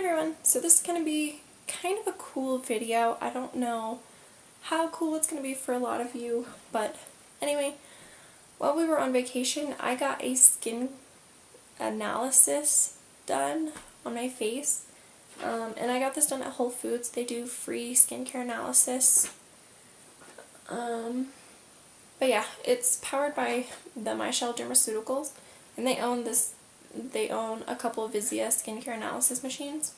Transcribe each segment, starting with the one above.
everyone, so this is going to be kind of a cool video. I don't know how cool it's going to be for a lot of you, but anyway, while we were on vacation, I got a skin analysis done on my face, and I got this done at Whole Foods. They do free skincare analysis, but yeah, it's powered by the Michelle Dermaceuticals, and they own a couple of Visia skincare analysis machines,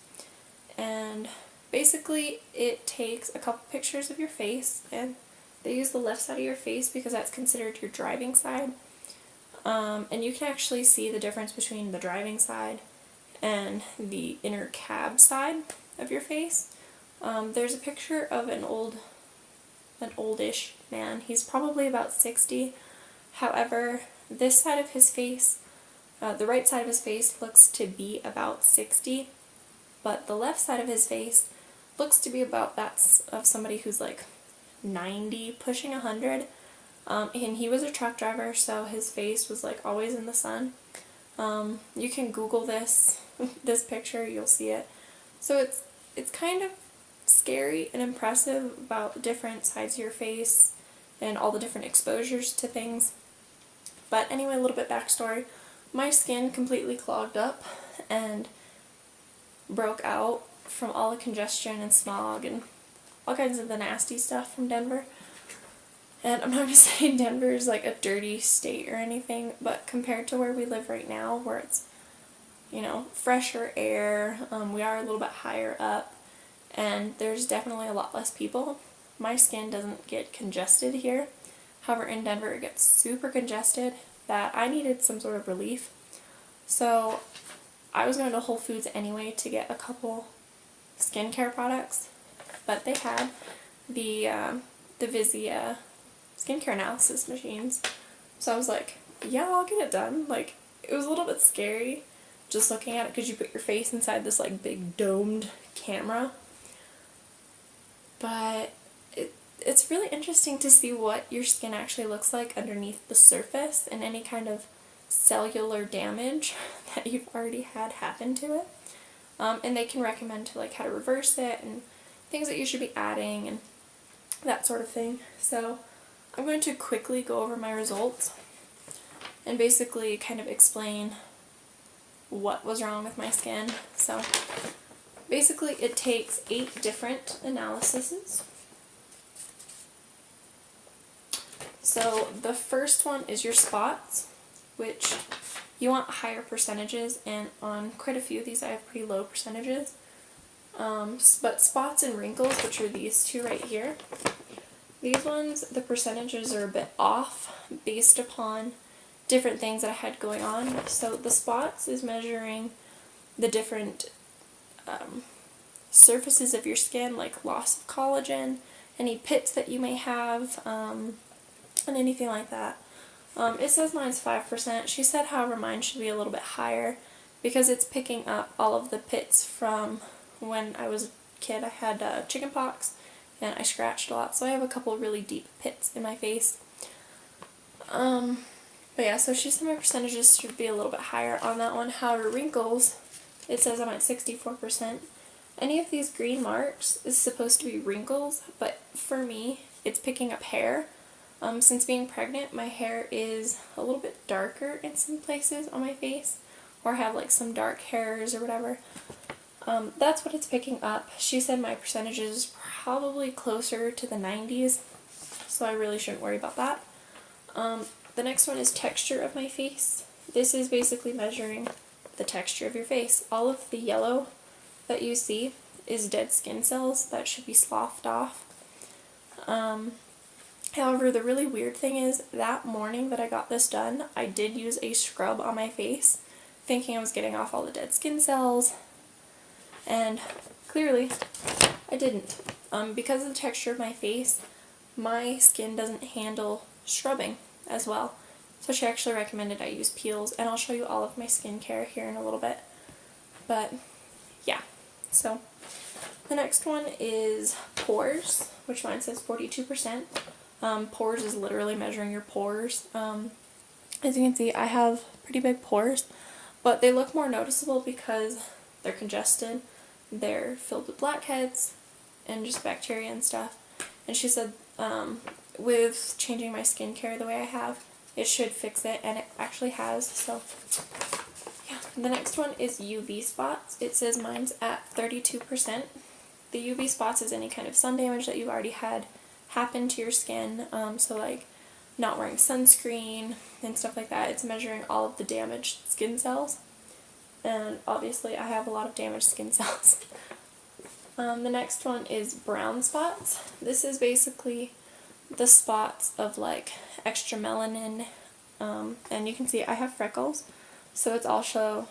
and basically it takes a couple pictures of your face, and they use the left side of your face because that's considered your driving side, and you can actually see the difference between the driving side and the inner cab side of your face. There's a picture of an oldish man. He's probably about 60. However, this side of his face, the right side of his face looks to be about 60, but the left side of his face looks to be about that of somebody who's like 90, pushing 100. And he was a truck driver, so his face was like always in the sun. You can Google this picture, you'll see it. So it's kind of scary and impressive about different sides of your face and all the different exposures to things. But anyway, a little bit backstory. My skin completely clogged up and broke out from all the congestion and smog and all kinds of the nasty stuff from Denver. And I'm not going to say Denver is like a dirty state or anything, but compared to where we live right now, where it's, fresher air, we are a little bit higher up, and there's definitely a lot less people. My skin doesn't get congested here. However, in Denver it gets super congested that I needed some sort of relief. So I was going to Whole Foods anyway to get a couple skincare products, but they had the Visia skincare analysis machines. So I was like, yeah, I'll get it done. Like, it was a little bit scary just looking at it because you put your face inside this like big domed camera. But it's really interesting to see what your skin actually looks like underneath the surface and any kind of cellular damage that you've already had happen to it. And they can recommend how to reverse it and things that you should be adding and that sort of thing. So I'm going to quickly go over my results and basically kind of explain what was wrong with my skin. So basically it takes 8 different analyses. So the first one is your spots, which you want higher percentages, and on quite a few of these I have pretty low percentages. But spots and wrinkles, which are these two right here, these ones, the percentages are a bit off based upon different things that I had going on. So the spots is measuring the different surfaces of your skin, like loss of collagen, any pits that you may have, and anything like that. It says mine's 5%. She said, however, mine should be a little bit higher because it's picking up all of the pits from when I was a kid. I had chicken pox and I scratched a lot, so I have a couple really deep pits in my face. But yeah, so she said my percentages should be a little bit higher on that one. However, wrinkles, it says I'm at 64%. Any of these green marks is supposed to be wrinkles, but for me, it's picking up hair. Since being pregnant, my hair is a little bit darker in some places on my face, or have like some dark hairs or whatever. That's what it's picking up. She said my percentage is probably closer to the 90s, so I really shouldn't worry about that. The next one is texture of my face. This is basically measuring the texture of your face. All of the yellow that you see is dead skin cells that should be sloughed off. However, the really weird thing is, that morning that I got this done, I did use a scrub on my face, thinking I was getting off all the dead skin cells, and clearly I didn't. Because of the texture of my face, my skin doesn't handle scrubbing as well. So she actually recommended I use peels, and I'll show you all of my skincare here in a little bit. But yeah, so the next one is pores, which mine says 42%. Pores is literally measuring your pores. As you can see, I have pretty big pores, but they look more noticeable because they're congested they're filled with blackheads and just bacteria and stuff. And she said with changing my skincare the way I have, it should fix it, and it actually has. So yeah. The next one is UV spots. It says mine's at 32%. The UV spots is any kind of sun damage that you've already had happen to your skin. So like not wearing sunscreen and stuff like that. It's measuring all of the damaged skin cells. And obviously I have a lot of damaged skin cells. The next one is brown spots. This is basically the spots of like extra melanin, and you can see I have freckles, so it's also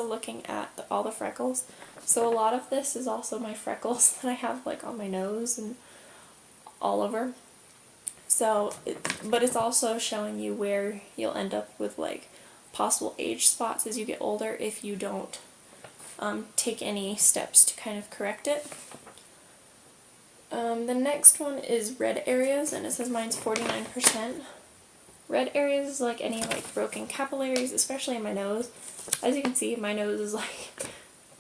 looking at all the freckles. So a lot of this is also my freckles that I have like on my nose and all over. So, but it's also showing you where you'll end up with like possible age spots as you get older if you don't take any steps to kind of correct it. The next one is red areas, and it says mine's 49%. Red areas is like any like broken capillaries, especially in my nose. As you can see, my nose is like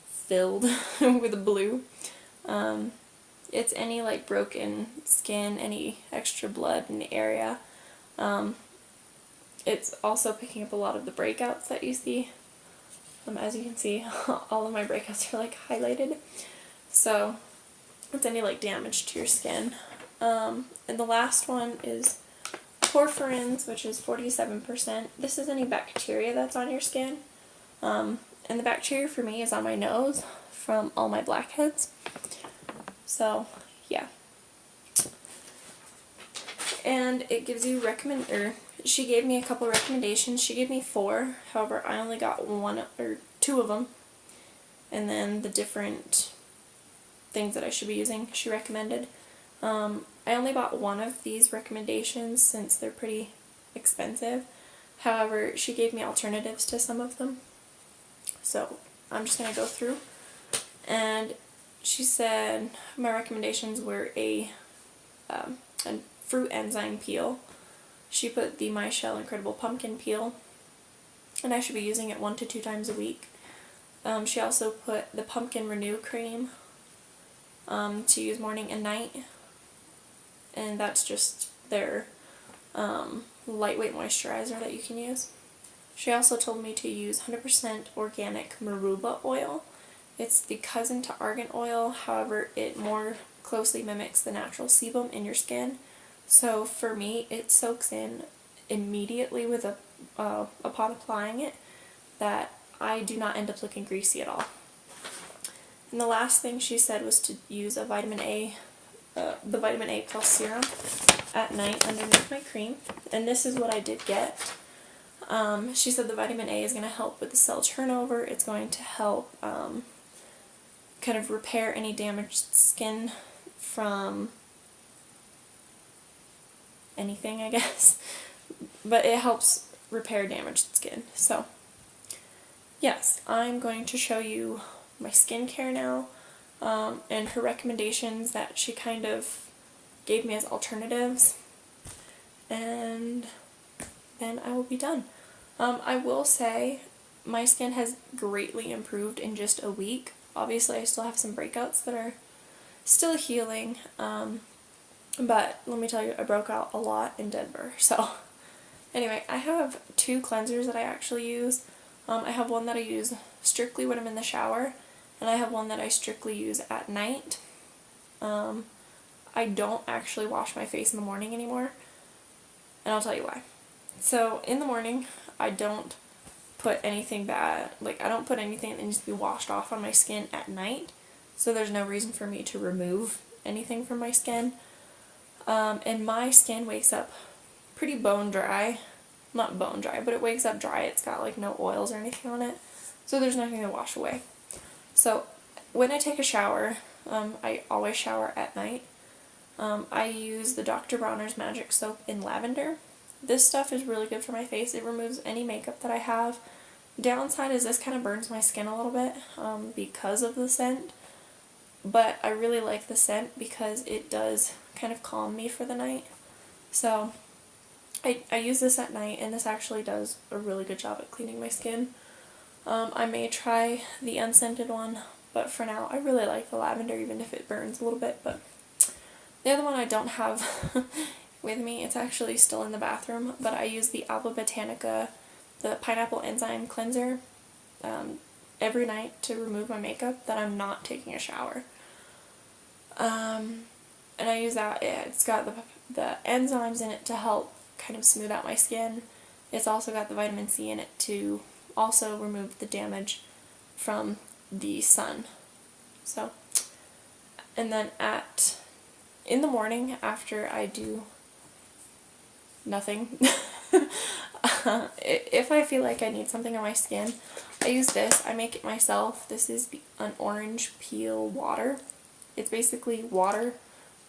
filled with blue. It's any like broken skin, any extra blood in the area. It's also picking up a lot of the breakouts that you see. As you can see, all of my breakouts are like highlighted. So it's any like damage to your skin. And the last one is porphyrins, which is 47%. This is any bacteria that's on your skin. And the bacteria for me is on my nose from all my blackheads. So, yeah. And it gives you she gave me a couple recommendations. She gave me 4, however, I only got 1 or 2 of them. And then the different things that I should be using she recommended. I only bought 1 of these recommendations since they're pretty expensive. However, she gave me alternatives to some of them. So, I'm just going to go through. And she said my recommendations were a fruit enzyme peel. She put the My Shell Incredible Pumpkin Peel, and I should be using it 1 to 2 times a week. She also put the Pumpkin Renew Cream to use morning and night, and that's just their lightweight moisturizer that you can use. She also told me to use 100% organic marula oil. It's the cousin to argan oil, however it more closely mimics the natural sebum in your skin. So for me, it soaks in immediately with upon applying it, that I do not end up looking greasy at all. And the last thing she said was to use a vitamin A, the vitamin A plus serum at night underneath my cream. And this is what I did get. She said the vitamin A is going to help with the cell turnover. It's going to help kind of repair any damaged skin from anything, I guess. But it helps repair damaged skin. So, yes, I'm going to show you my skincare now, and her recommendations that she kind of gave me as alternatives, and then I will be done. I will say my skin has greatly improved in just a week. Obviously, I still have some breakouts that are still healing, but let me tell you, I broke out a lot in Denver. So, anyway, I have 2 cleansers that I actually use. I have one that I use strictly when I'm in the shower, and I have one that I strictly use at night. I don't actually wash my face in the morning anymore, and I'll tell you why. So, in the morning, I don't put anything bad, like I don't put anything that needs to be washed off on my skin at night, so there's no reason for me to remove anything from my skin. And my skin wakes up pretty bone dry. Not bone dry, but it wakes up dry. It's got like no oils or anything on it, so there's nothing to wash away. So when I take a shower, I always shower at night. I use the Dr. Bronner's Magic Soap in lavender. This stuff is really good for my face. It removes any makeup that I have. Downside is this kind of burns my skin a little bit because of the scent, but I really like the scent because it does kind of calm me for the night. So I use this at night, and this actually does a really good job at cleaning my skin. I may try the unscented one, but for now I really like the lavender, even if it burns a little bit. But the other one I don't have with me, it's actually still in the bathroom, but I use the Alba Botanica, the pineapple enzyme cleanser, every night to remove my makeup that I'm not taking a shower. And I use that. It's got the enzymes in it to help kind of smooth out my skin. It's also got the vitamin C in it to also remove the damage from the sun. So, and then in the morning after I do nothing, if I feel like I need something on my skin, I use this. I make it myself. This is an orange peel water. It's basically water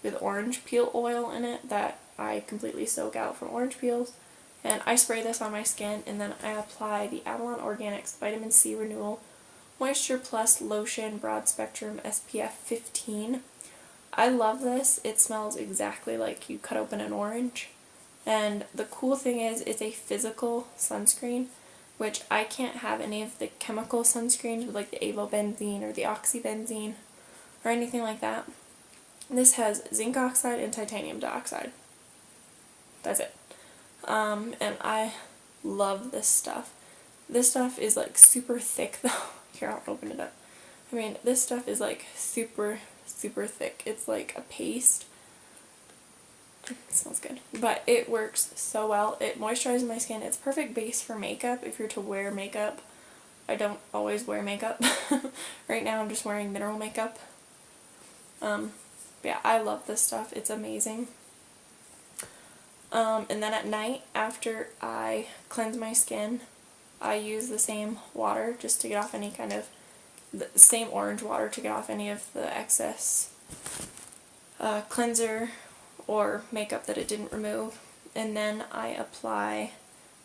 with orange peel oil in it that I completely soak out from orange peels. And I spray this on my skin, and then I apply the Avalon Organics Vitamin C Renewal Moisture Plus Lotion Broad Spectrum SPF 15. I love this. It smells exactly like you cut open an orange. And the cool thing is, it's a physical sunscreen, which I can't have any of the chemical sunscreens with like the avobenzene or the oxybenzene or anything like that. This has zinc oxide and titanium dioxide. That's it. And I love this stuff. This stuff is like super thick though. Here, I'll open it up. I mean, this stuff is like super, super thick. It's like a paste. It smells good. But it works so well. It moisturizes my skin. It's a perfect base for makeup if you're to wear makeup. I don't always wear makeup. Right now I'm just wearing mineral makeup. Yeah, I love this stuff. It's amazing. And then at night, after I cleanse my skin, I use the same water just to get off any kind of, the same orange water to get off any of the excess cleanser or makeup that it didn't remove. And then I apply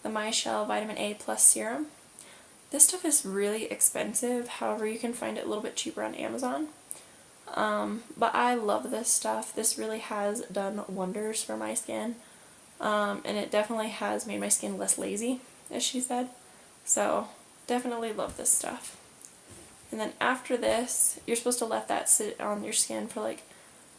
the Michelle Vitamin A Plus Serum. This stuff is really expensive, however you can find it a little bit cheaper on Amazon. But I love this stuff. This really has done wonders for my skin. And it definitely has made my skin less lazy, as she said. So, definitely love this stuff. And then after this, you're supposed to let that sit on your skin for like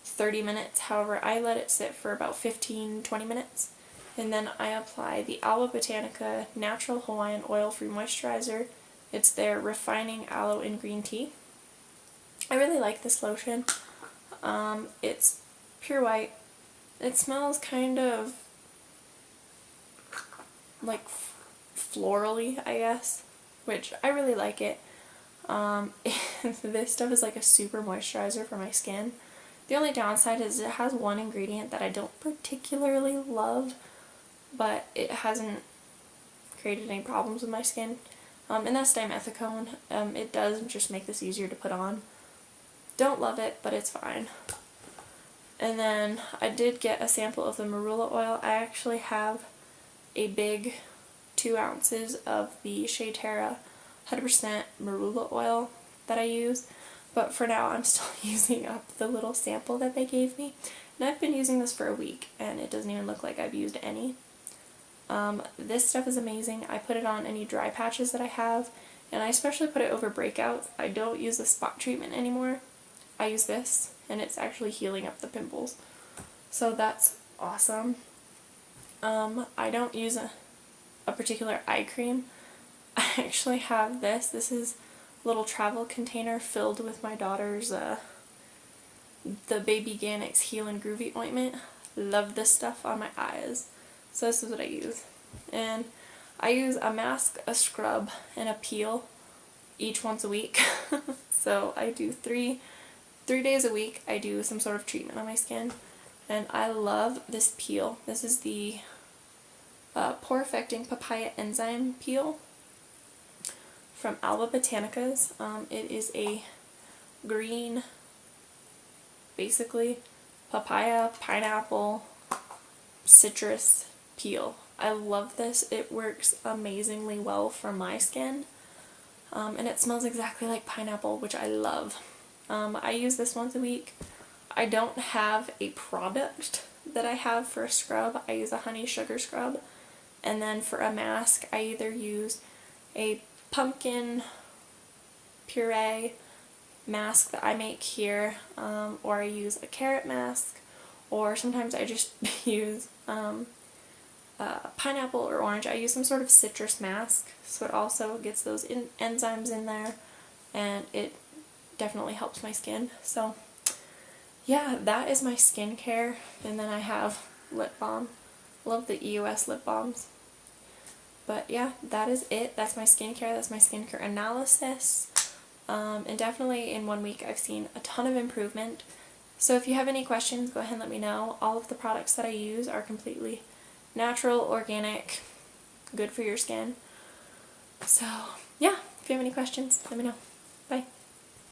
30 minutes. However, I let it sit for about 15-20 minutes. And then I apply the Alba Botanica Natural Hawaiian Oil Free Moisturizer. It's their Refining Aloe and Green Tea. I really like this lotion. It's pure white. It smells kind of like florally, I guess, which I really like it. This stuff is like a super moisturizer for my skin. The only downside is it has one ingredient that I don't particularly love, but it hasn't created any problems with my skin, and that's dimethicone. It does just make this easier to put on. Don't love it, but it's fine. And then I did get a sample of the marula oil. I actually have a big 2 ounces of the Shea Terra 100% marula oil that I use, but for now I'm still using up the little sample that they gave me. And I've been using this for a week, and it doesn't even look like I've used any. This stuff is amazing. I put it on any dry patches that I have, and I especially put it over breakouts. I don't use the spot treatment anymore. I use this, and it's actually healing up the pimples. So that's awesome. I don't use a particular eye cream. I actually have this. This is a little travel container filled with my daughter's, the Baby Ganix Heal and Groovy ointment. Love this stuff on my eyes. So this is what I use. And I use a mask, a scrub, and a peel each once a week. So I do three days a week. I do some sort of treatment on my skin. And I love this peel. This is the Pore Affecting Papaya Enzyme Peel from Alba Botanicas. It is a green, basically, papaya, pineapple, citrus peel. I love this. It works amazingly well for my skin. And it smells exactly like pineapple, which I love. I use this once a week. I don't have a product that I have for a scrub. I use a honey sugar scrub. And then for a mask, I either use a pumpkin puree mask that I make here, or I use a carrot mask, or sometimes I just use pineapple or orange. I use some sort of citrus mask, so it also gets those enzymes in there, and it definitely helps my skin. So yeah, that is my skincare. And then I have lip balm. Love the EOS lip balms. But yeah, that is it. That's my skincare. That's my skincare analysis. And definitely in 1 week I've seen a ton of improvement. So if you have any questions, go ahead and let me know. All of the products that I use are completely natural, organic, good for your skin. So yeah, if you have any questions, let me know. Bye.